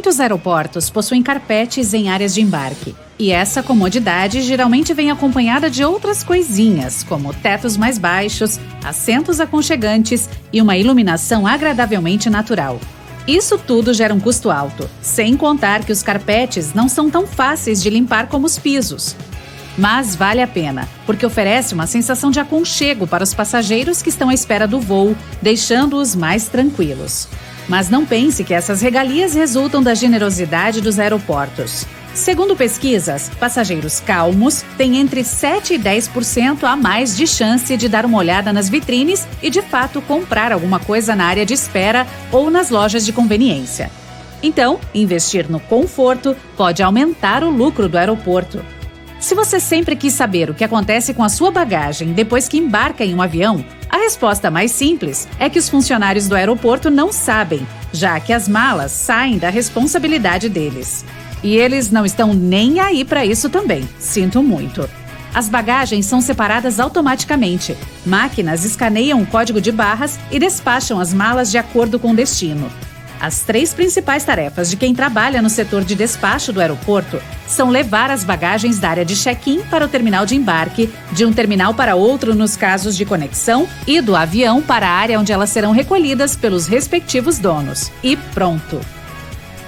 Muitos aeroportos possuem carpetes em áreas de embarque. E essa comodidade geralmente vem acompanhada de outras coisinhas, como tetos mais baixos, assentos aconchegantes e uma iluminação agradavelmente natural. Isso tudo gera um custo alto, sem contar que os carpetes não são tão fáceis de limpar como os pisos. Mas vale a pena, porque oferece uma sensação de aconchego para os passageiros que estão à espera do voo, deixando-os mais tranquilos. Mas não pense que essas regalias resultam da generosidade dos aeroportos. Segundo pesquisas, passageiros calmos têm entre 7% e 10% a mais de chance de dar uma olhada nas vitrines e, de fato, comprar alguma coisa na área de espera ou nas lojas de conveniência. Então, investir no conforto pode aumentar o lucro do aeroporto. Se você sempre quis saber o que acontece com a sua bagagem depois que embarca em um avião, a resposta mais simples é que os funcionários do aeroporto não sabem, já que as malas saem da responsabilidade deles. E eles não estão nem aí para isso também, sinto muito. As bagagens são separadas automaticamente. Máquinas escaneiam o código de barras e despacham as malas de acordo com o destino. As 3 principais tarefas de quem trabalha no setor de despacho do aeroporto são levar as bagagens da área de check-in para o terminal de embarque, de um terminal para outro nos casos de conexão e do avião para a área onde elas serão recolhidas pelos respectivos donos. E pronto!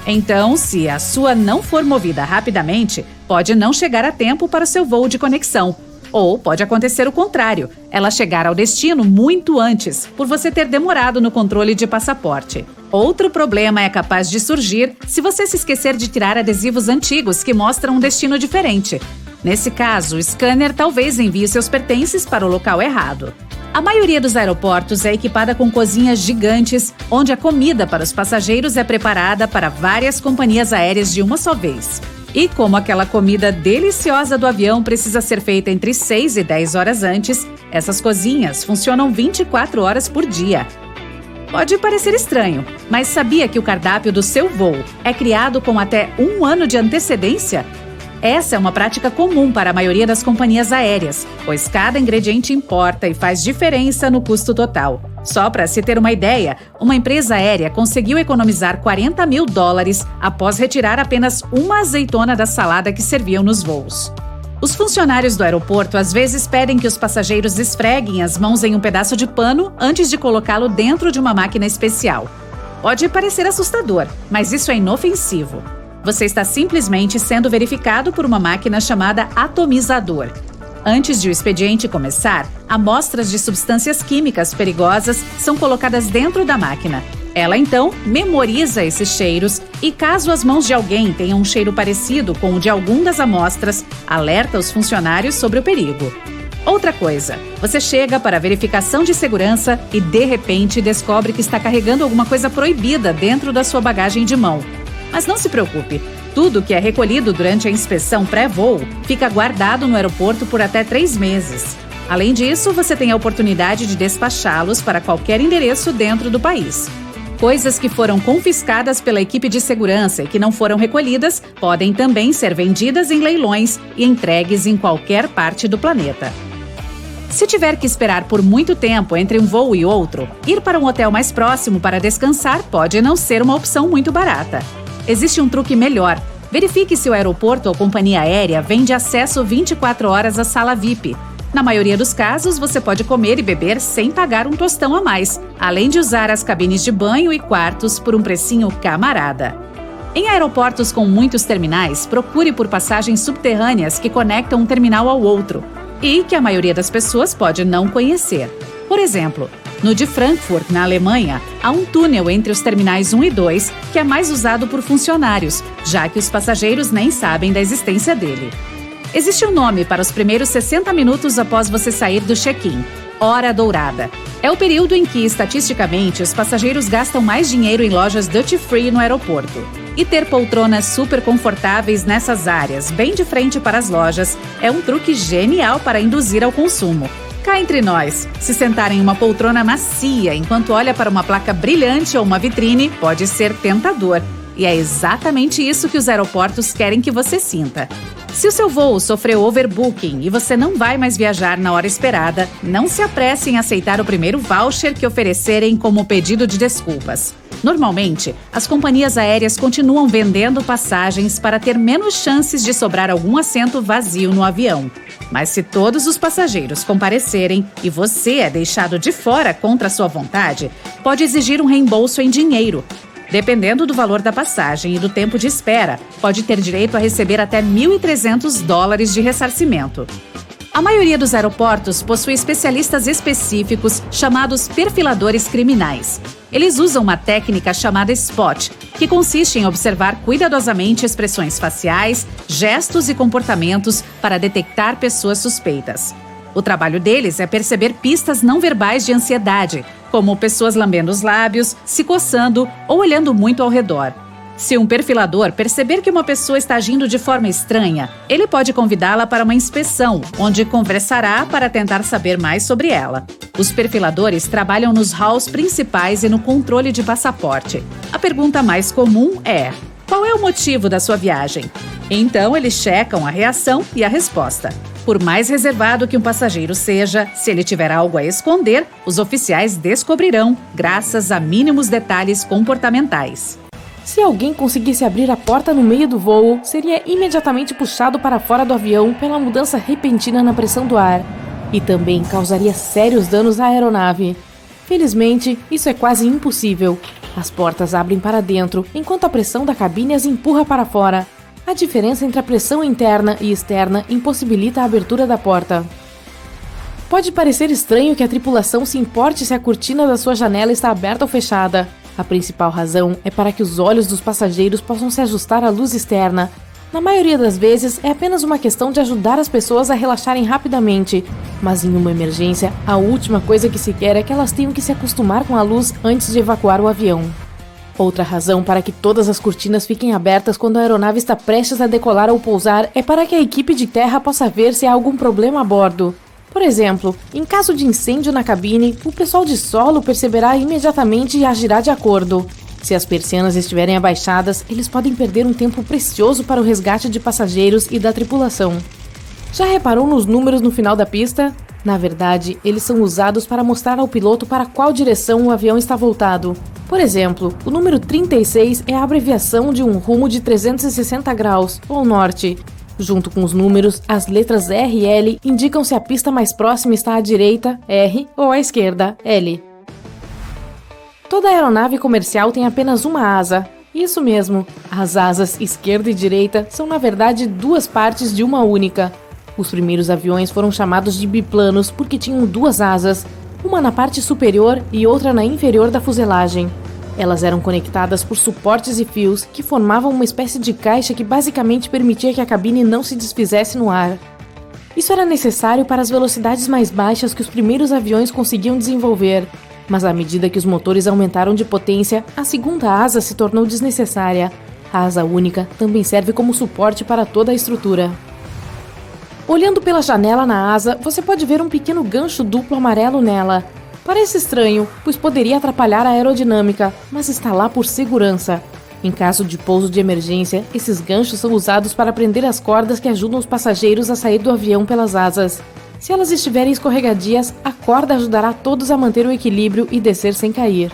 Então, se a sua não for movida rapidamente, pode não chegar a tempo para o seu voo de conexão. Ou pode acontecer o contrário, ela chegar ao destino muito antes, por você ter demorado no controle de passaporte. Outro problema é capaz de surgir se você se esquecer de tirar adesivos antigos que mostram um destino diferente. Nesse caso, o scanner talvez envie seus pertences para o local errado. A maioria dos aeroportos é equipada com cozinhas gigantes, onde a comida para os passageiros é preparada para várias companhias aéreas de uma só vez. E como aquela comida deliciosa do avião precisa ser feita entre 6 e 10 horas antes, essas cozinhas funcionam 24 horas por dia. Pode parecer estranho, mas sabia que o cardápio do seu voo é criado com até 1 ano de antecedência? Essa é uma prática comum para a maioria das companhias aéreas, pois cada ingrediente importa e faz diferença no custo total. Só para se ter uma ideia, uma empresa aérea conseguiu economizar $40 mil após retirar apenas uma azeitona da salada que serviam nos voos. Os funcionários do aeroporto às vezes pedem que os passageiros esfreguem as mãos em um pedaço de pano antes de colocá-lo dentro de uma máquina especial. Pode parecer assustador, mas isso é inofensivo. Você está simplesmente sendo verificado por uma máquina chamada atomizador. Antes de o expediente começar, amostras de substâncias químicas perigosas são colocadas dentro da máquina. Ela, então, memoriza esses cheiros e, caso as mãos de alguém tenham um cheiro parecido com o de alguma das amostras, alerta os funcionários sobre o perigo. Outra coisa, você chega para a verificação de segurança e, de repente, descobre que está carregando alguma coisa proibida dentro da sua bagagem de mão. Mas não se preocupe, tudo que é recolhido durante a inspeção pré-voo fica guardado no aeroporto por até 3 meses. Além disso, você tem a oportunidade de despachá-los para qualquer endereço dentro do país. Coisas que foram confiscadas pela equipe de segurança e que não foram recolhidas podem também ser vendidas em leilões e entregues em qualquer parte do planeta. Se tiver que esperar por muito tempo entre um voo e outro, ir para um hotel mais próximo para descansar pode não ser uma opção muito barata. Existe um truque melhor. Verifique se o aeroporto ou companhia aérea vende acesso 24 horas à sala VIP. Na maioria dos casos, você pode comer e beber sem pagar um tostão a mais, além de usar as cabines de banho e quartos por um precinho camarada. Em aeroportos com muitos terminais, procure por passagens subterrâneas que conectam um terminal ao outro e que a maioria das pessoas pode não conhecer. Por exemplo, no de Frankfurt, na Alemanha, há um túnel entre os terminais 1 e 2 que é mais usado por funcionários, já que os passageiros nem sabem da existência dele. Existe um nome para os primeiros 60 minutos após você sair do check-in: Hora Dourada. É o período em que, estatisticamente, os passageiros gastam mais dinheiro em lojas duty-free no aeroporto. E ter poltronas super confortáveis nessas áreas, bem de frente para as lojas, é um truque genial para induzir ao consumo. Cá entre nós, se sentar em uma poltrona macia enquanto olha para uma placa brilhante ou uma vitrine pode ser tentador. E é exatamente isso que os aeroportos querem que você sinta. Se o seu voo sofreu overbooking e você não vai mais viajar na hora esperada, não se apresse em aceitar o primeiro voucher que oferecerem como pedido de desculpas. Normalmente, as companhias aéreas continuam vendendo passagens para ter menos chances de sobrar algum assento vazio no avião. Mas se todos os passageiros comparecerem e você é deixado de fora contra sua vontade, pode exigir um reembolso em dinheiro. Dependendo do valor da passagem e do tempo de espera, pode ter direito a receber até $1.300 de ressarcimento. A maioria dos aeroportos possui especialistas específicos chamados perfiladores criminais. Eles usam uma técnica chamada SPOT, que consiste em observar cuidadosamente expressões faciais, gestos e comportamentos para detectar pessoas suspeitas. O trabalho deles é perceber pistas não verbais de ansiedade, como pessoas lambendo os lábios, se coçando ou olhando muito ao redor. Se um perfilador perceber que uma pessoa está agindo de forma estranha, ele pode convidá-la para uma inspeção, onde conversará para tentar saber mais sobre ela. Os perfiladores trabalham nos halls principais e no controle de passaporte. A pergunta mais comum é: qual é o motivo da sua viagem? Então, eles checam a reação e a resposta. Por mais reservado que um passageiro seja, se ele tiver algo a esconder, os oficiais descobrirão, graças a mínimos detalhes comportamentais. Se alguém conseguisse abrir a porta no meio do voo, seria imediatamente puxado para fora do avião pela mudança repentina na pressão do ar. E também causaria sérios danos à aeronave. Felizmente, isso é quase impossível. As portas abrem para dentro, enquanto a pressão da cabine as empurra para fora. A diferença entre a pressão interna e externa impossibilita a abertura da porta. Pode parecer estranho que a tripulação se importe se a cortina da sua janela está aberta ou fechada. A principal razão é para que os olhos dos passageiros possam se ajustar à luz externa. Na maioria das vezes, é apenas uma questão de ajudar as pessoas a relaxarem rapidamente. Mas em uma emergência, a última coisa que se quer é que elas tenham que se acostumar com a luz antes de evacuar o avião. Outra razão para que todas as cortinas fiquem abertas quando a aeronave está prestes a decolar ou pousar é para que a equipe de terra possa ver se há algum problema a bordo. Por exemplo, em caso de incêndio na cabine, o pessoal de solo perceberá imediatamente e agirá de acordo. Se as persianas estiverem abaixadas, eles podem perder um tempo precioso para o resgate de passageiros e da tripulação. Já reparou nos números no final da pista? Na verdade, eles são usados para mostrar ao piloto para qual direção o avião está voltado. Por exemplo, o número 36 é a abreviação de um rumo de 360 graus, ou norte. Junto com os números, as letras R e L indicam se a pista mais próxima está à direita, R, ou à esquerda, L. Toda aeronave comercial tem apenas uma asa. Isso mesmo, as asas esquerda e direita são na verdade duas partes de uma única. Os primeiros aviões foram chamados de biplanos porque tinham duas asas, uma na parte superior e outra na inferior da fuselagem. Elas eram conectadas por suportes e fios que formavam uma espécie de caixa que basicamente permitia que a cabine não se desfizesse no ar. Isso era necessário para as velocidades mais baixas que os primeiros aviões conseguiam desenvolver, mas à medida que os motores aumentaram de potência, a segunda asa se tornou desnecessária. A asa única também serve como suporte para toda a estrutura. Olhando pela janela na asa, você pode ver um pequeno gancho duplo amarelo nela. Parece estranho, pois poderia atrapalhar a aerodinâmica, mas está lá por segurança. Em caso de pouso de emergência, esses ganchos são usados para prender as cordas que ajudam os passageiros a sair do avião pelas asas. Se elas estiverem escorregadias, a corda ajudará todos a manter o equilíbrio e descer sem cair.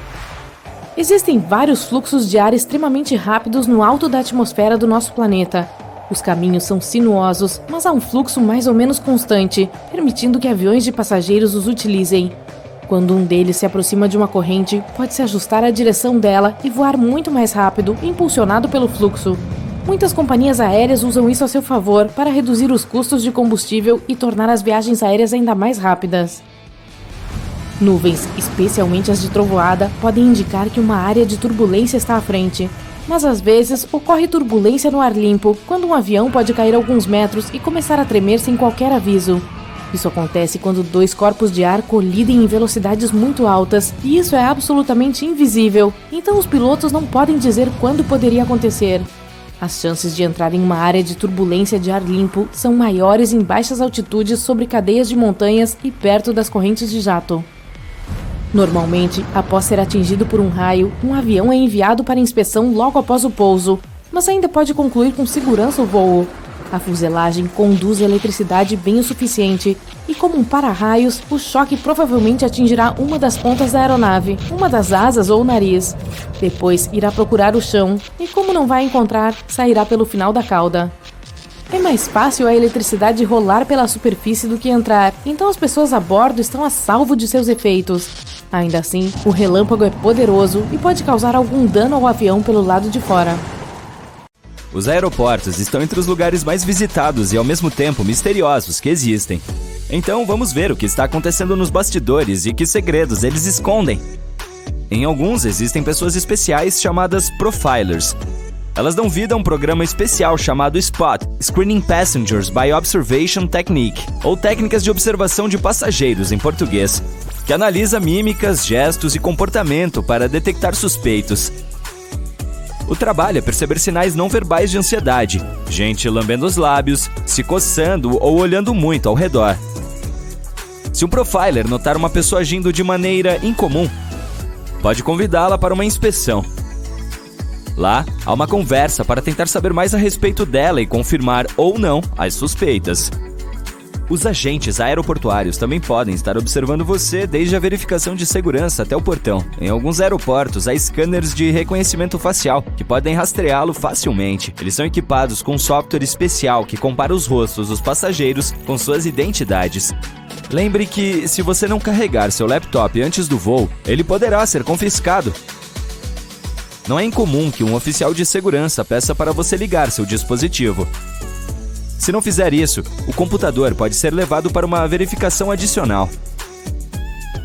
Existem vários fluxos de ar extremamente rápidos no alto da atmosfera do nosso planeta. Os caminhos são sinuosos, mas há um fluxo mais ou menos constante, permitindo que aviões de passageiros os utilizem. Quando um deles se aproxima de uma corrente, pode-se ajustar a direção dela e voar muito mais rápido, impulsionado pelo fluxo. Muitas companhias aéreas usam isso a seu favor para reduzir os custos de combustível e tornar as viagens aéreas ainda mais rápidas. Nuvens, especialmente as de trovoada, podem indicar que uma área de turbulência está à frente. Mas às vezes ocorre turbulência no ar limpo, quando um avião pode cair alguns metros e começar a tremer sem qualquer aviso. Isso acontece quando dois corpos de ar colidem em velocidades muito altas, e isso é absolutamente invisível, então os pilotos não podem dizer quando poderia acontecer. As chances de entrar em uma área de turbulência de ar limpo são maiores em baixas altitudes sobre cadeias de montanhas e perto das correntes de jato. Normalmente, após ser atingido por um raio, um avião é enviado para inspeção logo após o pouso, mas ainda pode concluir com segurança o voo. A fuselagem conduz a eletricidade bem o suficiente e, como um para-raios, o choque provavelmente atingirá uma das pontas da aeronave, uma das asas ou o nariz. Depois irá procurar o chão e, como não vai encontrar, sairá pelo final da cauda. É mais fácil a eletricidade rolar pela superfície do que entrar, então as pessoas a bordo estão a salvo de seus efeitos. Ainda assim, o relâmpago é poderoso e pode causar algum dano ao avião pelo lado de fora. Os aeroportos estão entre os lugares mais visitados e ao mesmo tempo misteriosos que existem. Então vamos ver o que está acontecendo nos bastidores e que segredos eles escondem. Em alguns existem pessoas especiais chamadas profilers. Elas dão vida a um programa especial chamado SPOT, Screening Passengers by Observation Technique, ou Técnicas de Observação de Passageiros em português, que analisa mímicas, gestos e comportamento para detectar suspeitos. O trabalho é perceber sinais não verbais de ansiedade, gente lambendo os lábios, se coçando ou olhando muito ao redor. Se um profiler notar uma pessoa agindo de maneira incomum, pode convidá-la para uma inspeção. Lá, há uma conversa para tentar saber mais a respeito dela e confirmar ou não as suspeitas. Os agentes aeroportuários também podem estar observando você desde a verificação de segurança até o portão. Em alguns aeroportos, há scanners de reconhecimento facial que podem rastreá-lo facilmente. Eles são equipados com um software especial que compara os rostos dos passageiros com suas identidades. Lembre que, se você não carregar seu laptop antes do voo, ele poderá ser confiscado. Não é incomum que um oficial de segurança peça para você ligar seu dispositivo. Se não fizer isso, o computador pode ser levado para uma verificação adicional.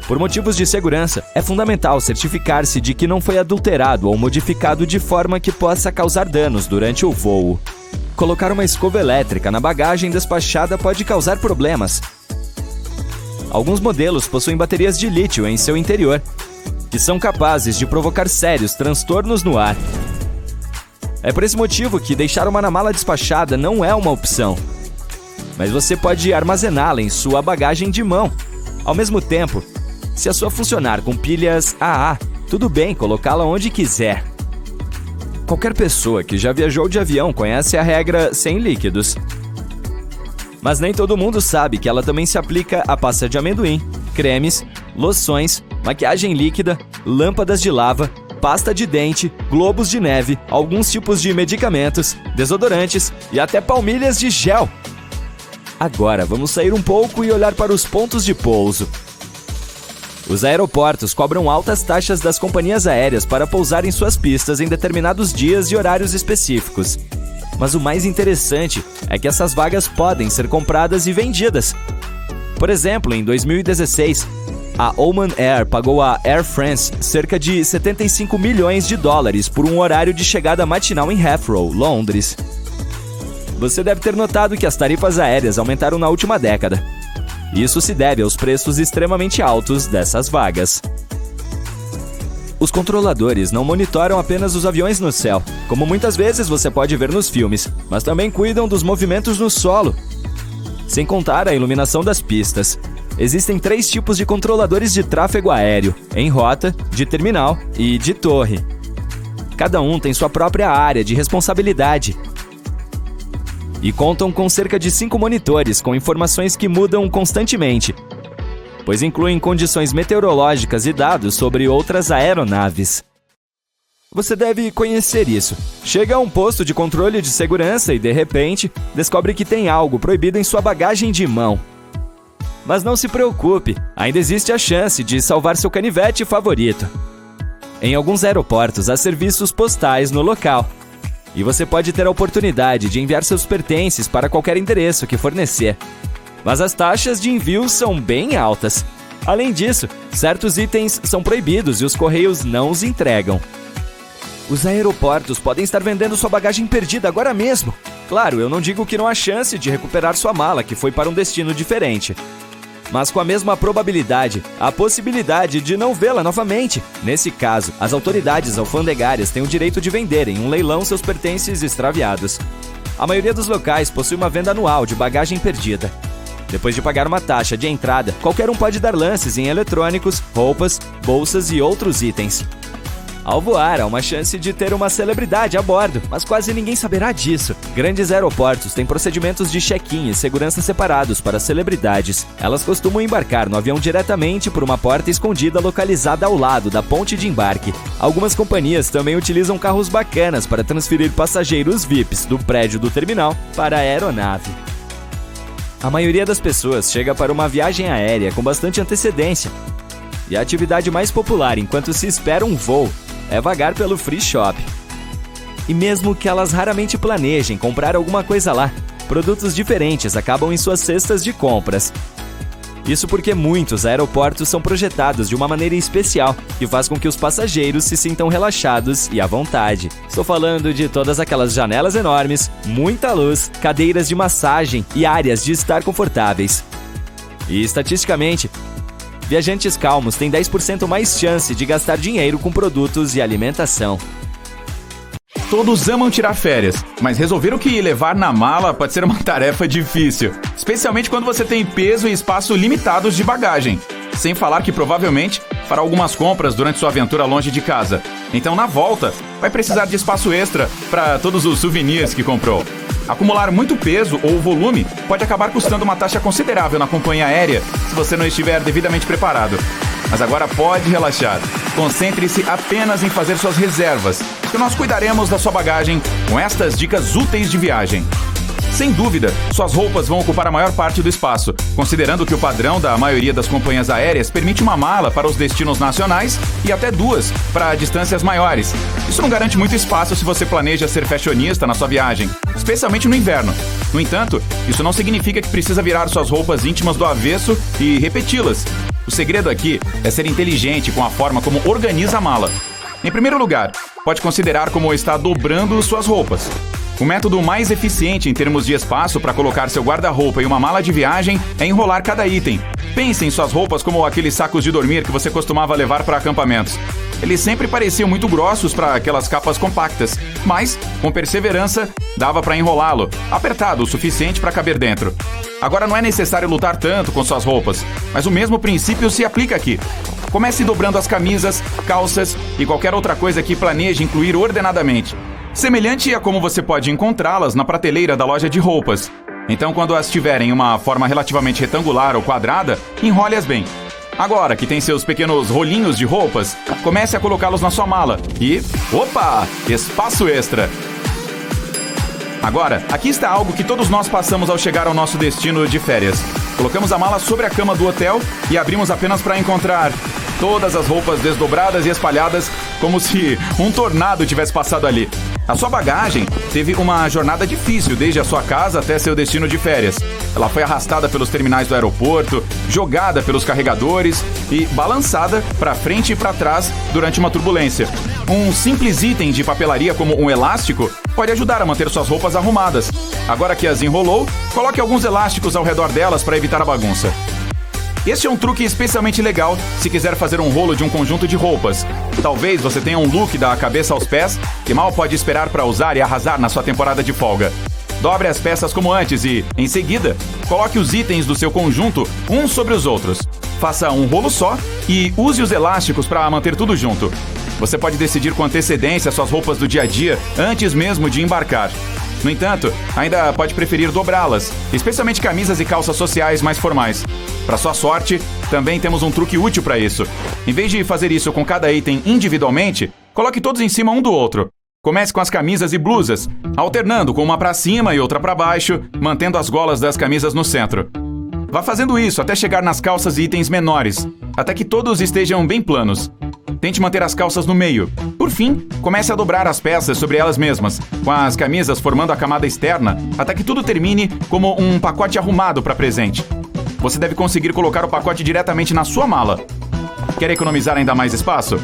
Por motivos de segurança, é fundamental certificar-se de que não foi adulterado ou modificado de forma que possa causar danos durante o voo. Colocar uma escova elétrica na bagagem despachada pode causar problemas. Alguns modelos possuem baterias de lítio em seu interior, que são capazes de provocar sérios transtornos no ar. É por esse motivo que deixar uma na mala despachada não é uma opção. Mas você pode armazená-la em sua bagagem de mão. Ao mesmo tempo, se a sua funcionar com pilhas AA, tudo bem colocá-la onde quiser. Qualquer pessoa que já viajou de avião conhece a regra sem líquidos. Mas nem todo mundo sabe que ela também se aplica a pasta de amendoim, cremes, loções, maquiagem líquida, lâmpadas de lava, pasta de dente, globos de neve, alguns tipos de medicamentos, desodorantes e até palmilhas de gel. Agora vamos sair um pouco e olhar para os pontos de pouso. Os aeroportos cobram altas taxas das companhias aéreas para pousar em suas pistas em determinados dias e horários específicos. Mas o mais interessante é que essas vagas podem ser compradas e vendidas. Por exemplo, em 2016, a Oman Air pagou à Air France cerca de $75 milhões por um horário de chegada matinal em Heathrow, Londres. Você deve ter notado que as tarifas aéreas aumentaram na última década. Isso se deve aos preços extremamente altos dessas vagas. Os controladores não monitoram apenas os aviões no céu, como muitas vezes você pode ver nos filmes, mas também cuidam dos movimentos no solo, sem contar a iluminação das pistas. Existem 3 tipos de controladores de tráfego aéreo: em rota, de terminal e de torre. Cada um tem sua própria área de responsabilidade e contam com cerca de 5 monitores com informações que mudam constantemente, pois incluem condições meteorológicas e dados sobre outras aeronaves. Você deve conhecer isso. Chega a um posto de controle de segurança e, de repente, descobre que tem algo proibido em sua bagagem de mão. Mas não se preocupe, ainda existe a chance de salvar seu canivete favorito. Em alguns aeroportos há serviços postais no local, e você pode ter a oportunidade de enviar seus pertences para qualquer endereço que fornecer. Mas as taxas de envio são bem altas. Além disso, certos itens são proibidos e os correios não os entregam. Os aeroportos podem estar vendendo sua bagagem perdida agora mesmo. Claro, eu não digo que não há chance de recuperar sua mala que foi para um destino diferente. Mas com a mesma probabilidade, há a possibilidade de não vê-la novamente. Nesse caso, as autoridades alfandegárias têm o direito de vender em um leilão seus pertences extraviados. A maioria dos locais possui uma venda anual de bagagem perdida. Depois de pagar uma taxa de entrada, qualquer um pode dar lances em eletrônicos, roupas, bolsas e outros itens. Ao voar, há uma chance de ter uma celebridade a bordo, mas quase ninguém saberá disso. Grandes aeroportos têm procedimentos de check-in e segurança separados para celebridades. Elas costumam embarcar no avião diretamente por uma porta escondida localizada ao lado da ponte de embarque. Algumas companhias também utilizam carros bacanas para transferir passageiros VIPs do prédio do terminal para a aeronave. A maioria das pessoas chega para uma viagem aérea com bastante antecedência. E a atividade mais popular enquanto se espera um voo é vagar pelo free shop. E mesmo que elas raramente planejem comprar alguma coisa lá, produtos diferentes acabam em suas cestas de compras. Isso porque muitos aeroportos são projetados de uma maneira especial, que faz com que os passageiros se sintam relaxados e à vontade. Estou falando de todas aquelas janelas enormes, muita luz, cadeiras de massagem e áreas de estar confortáveis. E estatisticamente, viajantes calmos têm 10% mais chance de gastar dinheiro com produtos e alimentação. Todos amam tirar férias, mas resolver o que levar na mala pode ser uma tarefa difícil, especialmente quando você tem peso e espaço limitados de bagagem. Sem falar que provavelmente fará algumas compras durante sua aventura longe de casa. Então, na volta, vai precisar de espaço extra para todos os souvenirs que comprou. Acumular muito peso ou volume pode acabar custando uma taxa considerável na companhia aérea se você não estiver devidamente preparado. Mas agora pode relaxar. Concentre-se apenas em fazer suas reservas, que nós cuidaremos da sua bagagem com estas dicas úteis de viagem. Sem dúvida, suas roupas vão ocupar a maior parte do espaço, considerando que o padrão da maioria das companhias aéreas permite uma mala para os destinos nacionais e até duas para distâncias maiores. Isso não garante muito espaço se você planeja ser fashionista na sua viagem, especialmente no inverno. No entanto, isso não significa que precisa virar suas roupas íntimas do avesso e repeti-las. O segredo aqui é ser inteligente com a forma como organiza a mala. Em primeiro lugar, pode considerar como está dobrando suas roupas. O método mais eficiente em termos de espaço para colocar seu guarda-roupa e uma mala de viagem é enrolar cada item. Pense em suas roupas como aqueles sacos de dormir que você costumava levar para acampamentos. Eles sempre pareciam muito grossos para aquelas capas compactas, mas, com perseverança, dava para enrolá-lo, apertado o suficiente para caber dentro. Agora não é necessário lutar tanto com suas roupas, mas o mesmo princípio se aplica aqui. Comece dobrando as camisas, calças e qualquer outra coisa que planeje incluir ordenadamente. Semelhante a como você pode encontrá-las na prateleira da loja de roupas. Então, quando as tiverem em uma forma relativamente retangular ou quadrada, enrole-as bem. Agora que tem seus pequenos rolinhos de roupas, comece a colocá-los na sua mala e... opa! Espaço extra! Agora, aqui está algo que todos nós passamos ao chegar ao nosso destino de férias. Colocamos a mala sobre a cama do hotel e abrimos apenas para encontrar todas as roupas desdobradas e espalhadas como se um tornado tivesse passado ali. A sua bagagem teve uma jornada difícil desde a sua casa até seu destino de férias. Ela foi arrastada pelos terminais do aeroporto, jogada pelos carregadores e balançada para frente e para trás durante uma turbulência. Um simples item de papelaria como um elástico pode ajudar a manter suas roupas arrumadas. Agora que as enrolou, coloque alguns elásticos ao redor delas para evitar a bagunça. Este é um truque especialmente legal se quiser fazer um rolo de um conjunto de roupas. Talvez você tenha um look da cabeça aos pés que mal pode esperar para usar e arrasar na sua temporada de folga. Dobre as peças como antes e, em seguida, coloque os itens do seu conjunto uns sobre os outros. Faça um rolo só e use os elásticos para manter tudo junto. Você pode decidir com antecedência suas roupas do dia a dia antes mesmo de embarcar. No entanto, ainda pode preferir dobrá-las, especialmente camisas e calças sociais mais formais. Para sua sorte, também temos um truque útil para isso. Em vez de fazer isso com cada item individualmente, coloque todos em cima um do outro. Comece com as camisas e blusas, alternando com uma para cima e outra para baixo, mantendo as golas das camisas no centro. Vá fazendo isso até chegar nas calças e itens menores, até que todos estejam bem planos. Tente manter as calças no meio. Por fim, comece a dobrar as peças sobre elas mesmas, com as camisas formando a camada externa, até que tudo termine como um pacote arrumado para presente. Você deve conseguir colocar o pacote diretamente na sua mala. Quer economizar ainda mais espaço?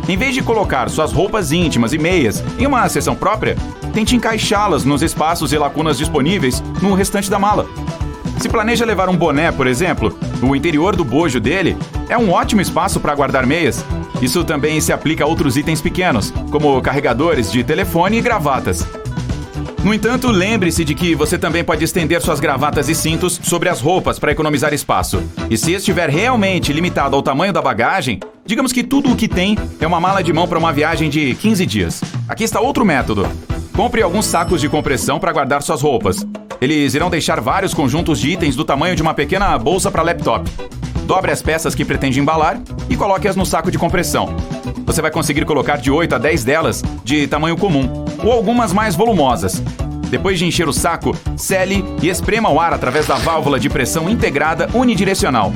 Em vez de colocar suas roupas íntimas e meias em uma seção própria, tente encaixá-las nos espaços e lacunas disponíveis no restante da mala. Se planeja levar um boné, por exemplo, o interior do bojo dele é um ótimo espaço para guardar meias. Isso também se aplica a outros itens pequenos, como carregadores de telefone e gravatas. No entanto, lembre-se de que você também pode estender suas gravatas e cintos sobre as roupas para economizar espaço. E se estiver realmente limitado ao tamanho da bagagem, Digamos que tudo o que tem é uma mala de mão para uma viagem de 15 dias. Aqui está outro método. Compre alguns sacos de compressão para guardar suas roupas. Eles irão deixar vários conjuntos de itens do tamanho de uma pequena bolsa para laptop. Dobre as peças que pretende embalar e coloque-as no saco de compressão. Você vai conseguir colocar de 8 a 10 delas de tamanho comum, ou algumas mais volumosas. Depois de encher o saco, sele e esprema o ar através da válvula de pressão integrada unidirecional.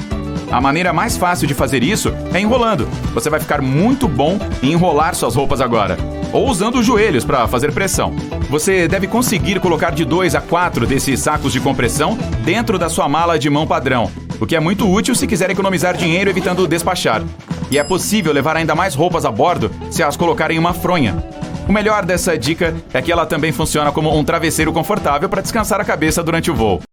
A maneira mais fácil de fazer isso é enrolando. Você vai ficar muito bom em enrolar suas roupas agora. Ou usando os joelhos para fazer pressão. Você deve conseguir colocar de 2 a 4 desses sacos de compressão dentro da sua mala de mão padrão, o que é muito útil se quiser economizar dinheiro evitando despachar. E é possível levar ainda mais roupas a bordo se as colocar em uma fronha. O melhor dessa dica é que ela também funciona como um travesseiro confortável para descansar a cabeça durante o voo.